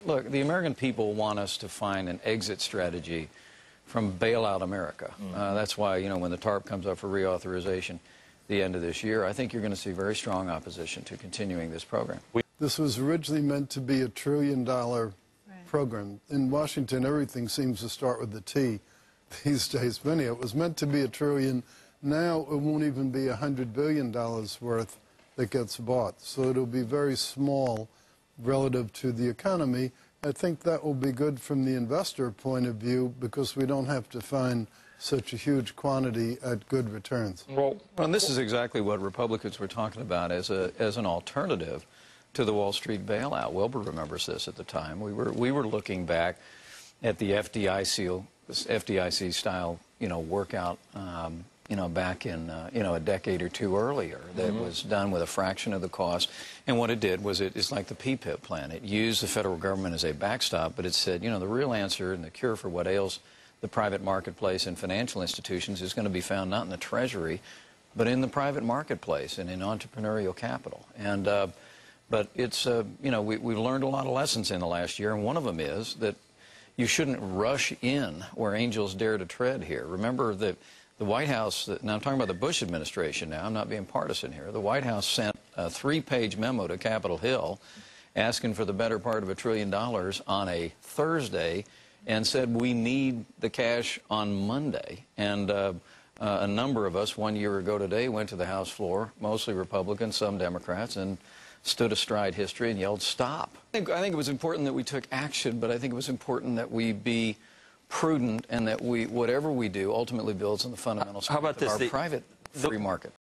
Look, the American people want us to find an exit strategy from bailout America. That's why, you know, when the TARP comes up for reauthorization the end of this year, I think you're going to see very strong opposition to continuing this program. This was originally meant to be $1 trillion program. In Washington, everything seems to start with the T these days. It was meant to be $1 trillion. Now it won't even be $100 billion worth that gets bought. So it'll be very small relative to the economy. I think that will be good from the investor point of view because we don't have to find such a huge quantity at good returns. Well, and this is exactly what Republicans were talking about as an alternative to the Wall Street bailout. Wilbur remembers this at the time. We were looking back at the FDIC style, you know, workout, you know, back in, you know, a decade or two earlier that was done with a fraction of the cost. And what it did was it's like the PPIP plan. It used the federal government as a backstop, but it said, you know, the real answer and the cure for what ails the private marketplace and financial institutions is going to be found not in the Treasury, but in the private marketplace and in entrepreneurial capital. And but it's, you know, we've learned a lot of lessons in the last year, and one of them is that you shouldn't rush in where angels dare to tread here. Remember that the White House, now I'm talking about the Bush administration now, I'm not being partisan here. The White House sent a 3-page memo to Capitol Hill asking for the better part of $1 trillion on a Thursday and said we need the cash on Monday. And a number of us 1 year ago today went to the House floor, mostly Republicans, some Democrats, and stood astride history and yelled, stop. I think it was important that we took action, but I think it was important that we be prudent and that whatever we do ultimately builds on the fundamentals of our private free market.